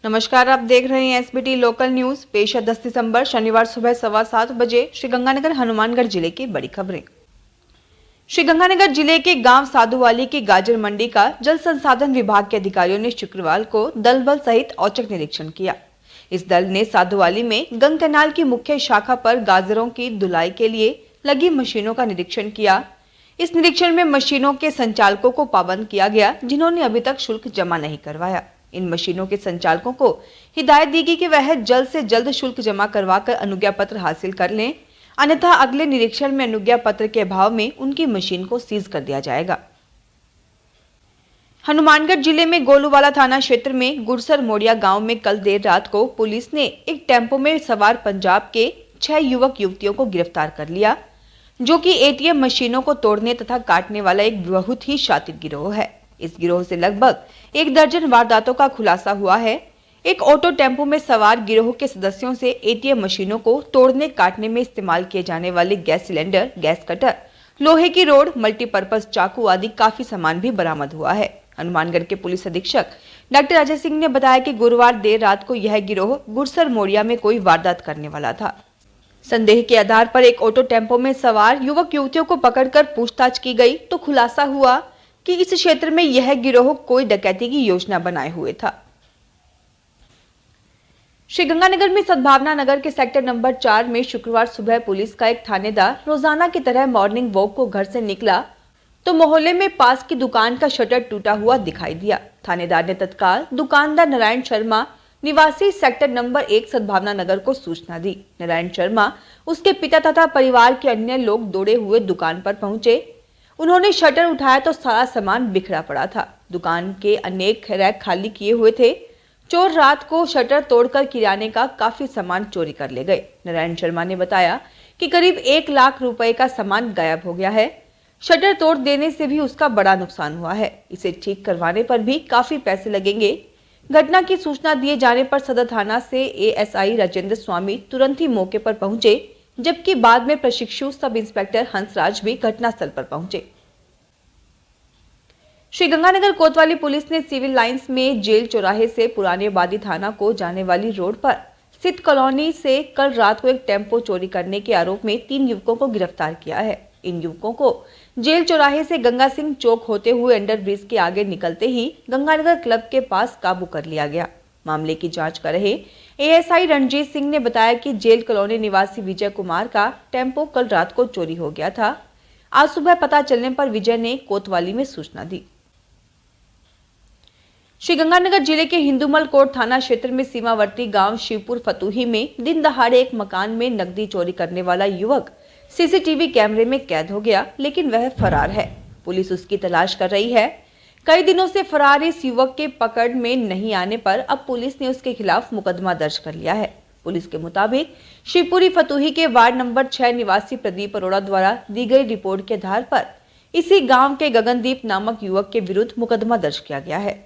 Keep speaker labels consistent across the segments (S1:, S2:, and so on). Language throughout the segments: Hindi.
S1: नमस्कार, आप देख रहे हैं एसबीटी लोकल न्यूज। पेश है 10 दिसंबर शनिवार सुबह 7:15 बजे श्रीगंगानगर हनुमानगढ़ जिले की बड़ी खबरें। श्रीगंगानगर जिले के गांव साधुवाली की गाजर मंडी का जल संसाधन विभाग के अधिकारियों ने शुक्रवार को दल बल सहित औचक निरीक्षण किया। इस दल ने साधुवाली में गंग कैनाल की मुख्य शाखा पर गाजरों की धुलाई के लिए लगी मशीनों का निरीक्षण किया। इस निरीक्षण में मशीनों के संचालकों को पाबंद किया गया, जिन्होंने अभी तक शुल्क जमा नहीं करवाया। इन मशीनों के संचालकों को हिदायत दी गई कि वह जल्द से जल्द शुल्क जमा करवाकर अनुज्ञा पत्र हासिल कर लें, अन्यथा अगले निरीक्षण में अनुज्ञा पत्र के अभाव में उनकी मशीन को सीज कर दिया जाएगा। हनुमानगढ़ जिले में गोलूवाला थाना क्षेत्र में गुरसर मोड़िया गांव में कल देर रात को पुलिस ने एक टेम्पो में सवार पंजाब के 6 युवक युवतियों को गिरफ्तार कर लिया, जो कि एटीएम मशीनों को तोड़ने तथा काटने वाला एक बहुत ही शातिर गिरोह है। इस गिरोह से लगभग 1 दर्जन वारदातों का खुलासा हुआ है। एक ऑटो टेम्पो में सवार गिरोह के सदस्यों से एटीएम मशीनों को तोड़ने काटने में इस्तेमाल किए जाने वाले गैस सिलेंडर, गैस कटर, लोहे की रोड, मल्टीपर्पज चाकू आदि काफी सामान भी बरामद हुआ है। हनुमानगढ़ के पुलिस अधीक्षक डॉक्टर अजय सिंह ने बताया कि गुरुवार देर रात को यह गिरोह गुरसर मोड़िया में कोई वारदात करने वाला था। संदेह के आधार पर एक ऑटो टेम्पो में सवार युवक युवतियों को पकड़कर पूछताछ की गई तो खुलासा हुआ कि इस क्षेत्र में यह गिरोह कोई डकैती की योजना बनाए हुए था। श्रीगंगानगर में सद्भावना नगर के सेक्टर नंबर 4 में शुक्रवार सुबह पुलिस का एक थानेदार रोजाना की तरह मॉर्निंग वॉक को घर से निकला तो मोहल्ले में पास की दुकान का शटर टूटा हुआ दिखाई दिया। थानेदार ने तत्काल दुकानदार नारायण शर्मा निवासी सेक्टर नंबर 1 सद्भावना नगर को सूचना दी। नारायण शर्मा, उसके पिता तथा परिवार के अन्य लोग दौड़े हुए दुकान पर पहुंचे। उन्होंने शटर उठाया तो सारा सामान बिखरा पड़ा था। दुकान के अनेक रैक खाली किए हुए थे। चोर रात को शटर तोड़कर किराने का काफी सामान चोरी कर ले गए। नारायण शर्मा ने बताया कि करीब 1 लाख रुपए का सामान गायब हो गया है। शटर तोड़ देने से भी उसका बड़ा नुकसान हुआ है। इसे ठीक करवाने पर भी काफी पैसे लगेंगे। घटना की सूचना दिए जाने पर सदर थाना से एएसआई राजेंद्र स्वामी तुरंत ही मौके पर पहुंचे, जबकि बाद में प्रशिक्षु सब इंस्पेक्टर हंसराज भी घटनास्थल पर पहुंचे। श्रीगंगानगर कोतवाली पुलिस ने सिविल लाइंस में जेल चौराहे से पुराने बादी थाना को जाने वाली रोड पर स्थित कॉलोनी से कल रात को एक टेम्पो चोरी करने के आरोप में 3 युवकों को गिरफ्तार किया है। इन युवकों को जेल चौराहे से गंगा सिंह चौक होते हुए अंडरब्रिज के आगे निकलते ही गंगानगर क्लब के पास काबू कर लिया गया। मामले की जांच कर रहे एएसआई रणजीत सिंह ने बताया कि जेल कॉलोनी निवासी विजय कुमार का टेम्पो कल रात को चोरी हो गया था। आज सुबह पता चलने पर विजय ने कोतवाली में सूचना दी। श्रीगंगानगर जिले के हिंदूमल कोट थाना क्षेत्र में सीमावर्ती गांव शिवपुर फतूही में दिन दहाड़े एक मकान में नकदी चोरी करने वाला युवक सीसीटीवी कैमरे में कैद हो गया, लेकिन वह फरार है। पुलिस उसकी तलाश कर रही है। कई दिनों से फरार इस युवक के पकड़ में नहीं आने पर अब पुलिस ने उसके खिलाफ मुकदमा दर्ज कर लिया है। पुलिस के मुताबिक शिवपुरी फतूही के वार्ड नंबर 6 निवासी प्रदीप अरोड़ा द्वारा दी गई रिपोर्ट के आधार पर इसी गांव के गगनदीप नामक युवक के विरुद्ध मुकदमा दर्ज किया गया है।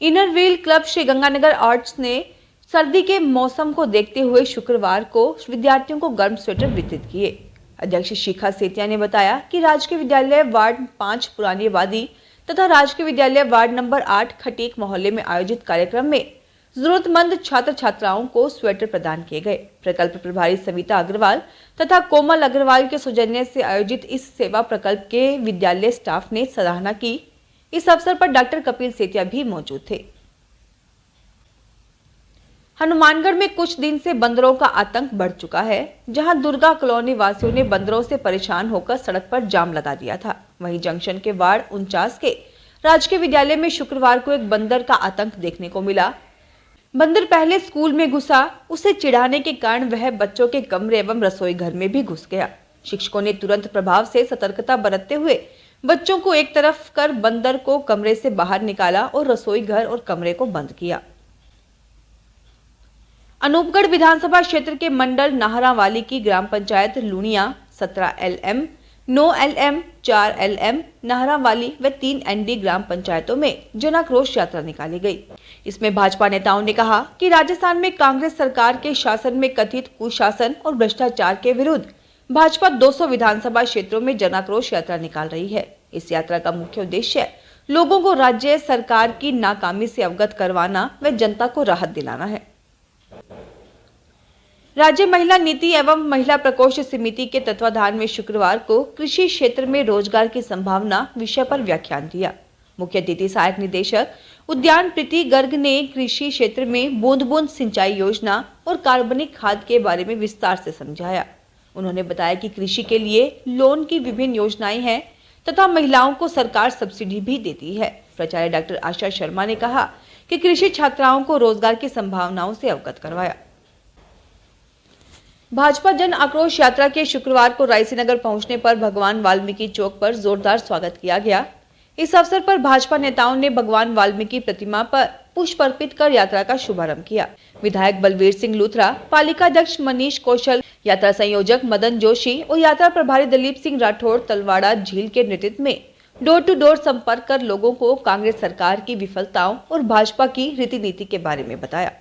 S1: Inner wheel club Sriganganagar arts ने सर्दी के मौसम को देखते हुए शुक्रवार को विद्यार्थियों को गर्म स्वेटर वितरित किए। अध्यक्ष शिखा सेतिया ने बताया कि राजकीय विद्यालय वार्ड 5 पुरानी आबादी तथा राजकीय विद्यालय वार्ड नंबर 8 खटीक मोहल्ले में आयोजित कार्यक्रम में जरूरतमंद छात्र छात्राओं को स्वेटर प्रदान किए गए। प्रकल्प प्रभारी सविता अग्रवाल तथा कोमल अग्रवाल के सौजन्य से आयोजित इस सेवा प्रकल्प के विद्यालय स्टाफ ने सराहना की। इस अवसर पर डॉक्टर कपिल सेतिया भी मौजूद थे। हनुमानगढ़ में कुछ दिन से बंदरों का आतंक बढ़ चुका है। जहां दुर्गा कॉलोनी वासियों ने बंदरों से परेशान होकर सड़क पर जाम लगा दिया था, वहीं जंक्शन के वार्ड 49 के राजकीय विद्यालय में शुक्रवार को एक बंदर का आतंक देखने को मिला। बंदर पहले स्कूल में घुसा, उसे चिढ़ाने के कारण वह बच्चों के कमरे एवं रसोई घर में भी घुस गया। शिक्षकों ने तुरंत प्रभाव से सतर्कता बरतते हुए बच्चों को एक तरफ कर बंदर को कमरे से बाहर निकाला और रसोई घर और कमरे को बंद किया। अनूपगढ़ विधानसभा क्षेत्र के मंडल नाहरावाली की ग्राम पंचायत लुणिया 17 LM, 9 LM, 4 LM, नाहरावाली व 3 ND ग्राम पंचायतों में जन आक्रोश यात्रा निकाली गई। इसमें भाजपा नेताओं ने कहा कि राजस्थान में कांग्रेस सरकार के शासन में कथित कुशासन और भ्रष्टाचार के विरुद्ध भाजपा 200 विधानसभा क्षेत्रों में जन आक्रोश यात्रा निकाल रही है। इस यात्रा का मुख्य उद्देश्य लोगों को राज्य सरकार की नाकामी से अवगत करवाना व जनता को राहत दिलाना है। राज्य महिला नीति एवं महिला प्रकोष्ठ समिति के तत्वाधान में शुक्रवार को कृषि क्षेत्र में रोजगार की संभावना विषय पर व्याख्यान दिया। मुख्य अतिथि सहायक निदेशक उद्यान प्रीति गर्ग ने कृषि क्षेत्र में बूंद बूंद सिंचाई योजना और कार्बनिक खाद के बारे में विस्तार से समझाया। उन्होंने बताया कि कृषि के लिए लोन की विभिन्न योजनाएं हैं तथा महिलाओं को सरकार सब्सिडी भी देती है। प्राचार्य डॉक्टर आशा शर्मा ने कहा कि कृषि छात्राओं को रोजगार की संभावनाओं से अवगत करवाया। भाजपा जन आक्रोश यात्रा के शुक्रवार को रायसीनगर पहुंचने पर भगवान वाल्मीकि चौक पर जोरदार स्वागत किया गया। इस अवसर पर भाजपा नेताओं ने भगवान वाल्मीकि प्रतिमा पर पुष्प अर्पित कर यात्रा का शुभारंभ किया। विधायक बलवीर सिंह लूथरा, पालिका अध्यक्ष मनीष कौशल, यात्रा संयोजक मदन जोशी और यात्रा प्रभारी दिलीप सिंह राठौड़ तलवाड़ा झील के नेतृत्व में डोर टू डोर संपर्क कर लोगों को कांग्रेस सरकार की विफलताओं और भाजपा की रीति नीति के बारे में बताया।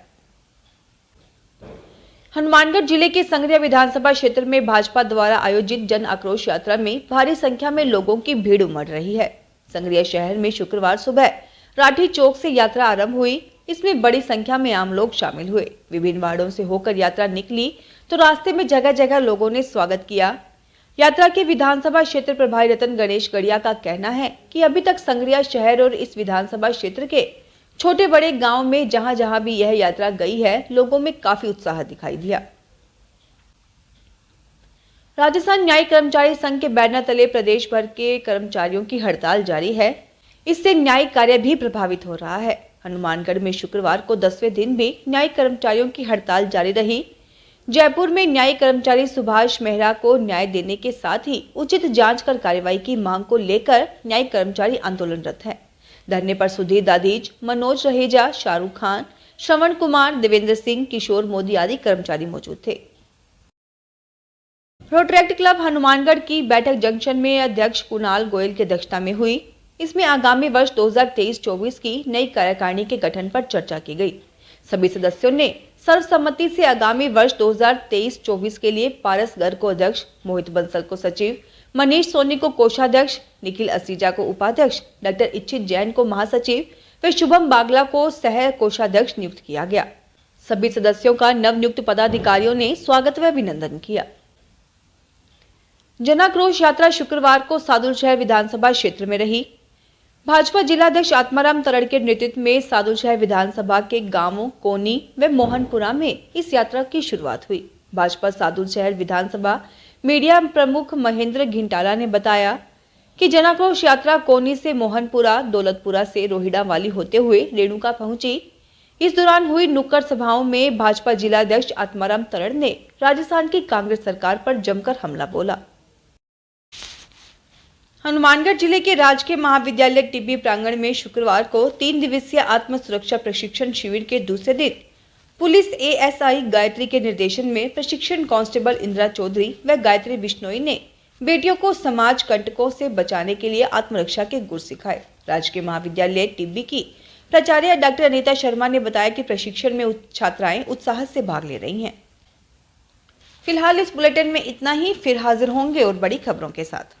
S1: हनुमानगढ़ जिले के संगरिया विधानसभा क्षेत्र में भाजपा द्वारा आयोजित जन आक्रोश यात्रा में भारी संख्या में लोगों की भीड़ उमड़ रही है। संगरिया शहर में शुक्रवार सुबह राठी चौक से यात्रा आरंभ हुई। इसमें बड़ी संख्या में आम लोग शामिल हुए। विभिन्न वार्डों से होकर यात्रा निकली तो रास्ते में जगह जगह लोगों ने स्वागत किया। यात्रा के विधानसभा क्षेत्र प्रभारी रतन गणेश गड़िया का कहना है कि अभी तक संगरिया शहर और इस विधानसभा क्षेत्र के छोटे बड़े गांव में जहां जहां भी यह यात्रा गई है, लोगों में काफी उत्साह दिखाई दिया। राजस्थान न्यायिक कर्मचारी संघ के बैनर तले प्रदेश भर के कर्मचारियों की हड़ताल जारी है। इससे न्यायिक कार्य भी प्रभावित हो रहा है। हनुमानगढ़ में शुक्रवार को 10वें दिन भी न्यायिक कर्मचारियों की हड़ताल जारी रही। जयपुर में न्यायिक कर्मचारी सुभाष मेहरा को न्याय देने के साथ ही उचित जांच कर कार्रवाई की मांग को लेकर न्यायिक कर्मचारी आंदोलनरत है। धरने पर सुधीर दादीज, मनोज रहेजा, शाहरुख खान, श्रवण कुमार, देवेंद्र सिंह, किशोर मोदी आदि कर्मचारी मौजूद थे। रोटरैक्ट क्लब हनुमानगढ़ की बैठक जंक्शन में अध्यक्ष कुणाल गोयल की अध्यक्षता में हुई। इसमें आगामी वर्ष 2023-24 की नई कार्यकारिणी के गठन पर चर्चा की गई। सभी सदस्यों ने सर्वसम्मति से आगामी वर्ष 2023-24 के लिए पारस गर्ग को अध्यक्ष, मोहित बंसल को सचिव, मनीष सोनी को कोषाध्यक्ष, निखिल असीजा को उपाध्यक्ष, डॉक्टर इच्छित जैन को महासचिव व शुभम बागला को सह कोषाध्यक्ष नियुक्त किया गया। सभी सदस्यों का नवनियुक्त पदाधिकारियों ने स्वागत व अभिनंदन किया। जनाक्रोश यात्रा शुक्रवार को सादुलशहर विधानसभा क्षेत्र में रही। भाजपा जिलाध्यक्ष आत्माराम तरड़ के नेतृत्व में सादुलशहर विधानसभा के गांवों कोनी व मोहनपुरा में इस यात्रा की शुरुआत हुई। भाजपा सादुलशहर विधानसभा मीडिया प्रमुख महेंद्र घिंटाला ने बताया कि जनाक्रोश यात्रा कोनी से मोहनपुरा, दौलतपुरा से रोहिड़ा वाली होते हुए रेणुका पहुंची। इस दौरान हुई नुक्कड़ सभाओं में भाजपा जिलाध्यक्ष आत्माराम तरड़ ने राजस्थान की कांग्रेस सरकार पर जमकर हमला बोला। हनुमानगढ़ जिले के राजकीय महाविद्यालय टिब्बी प्रांगण में शुक्रवार को 3 दिवसीय आत्म सुरक्षा प्रशिक्षण शिविर के दूसरे दिन पुलिस एएसआई गायत्री के निर्देशन में प्रशिक्षण कांस्टेबल इंदिरा चौधरी व गायत्री बिश्नोई ने बेटियों को समाज कंटकों से बचाने के लिए आत्मरक्षा के गुर सिखाए। राजकीय महाविद्यालय टिब्बी की प्राचार्य डॉक्टर अनीता शर्मा ने बताया कि प्रशिक्षण में छात्राएं उत्साह से भाग ले रही हैं। फिलहाल इस बुलेटिन में इतना ही। फिर हाजिर होंगे और बड़ी खबरों के साथ।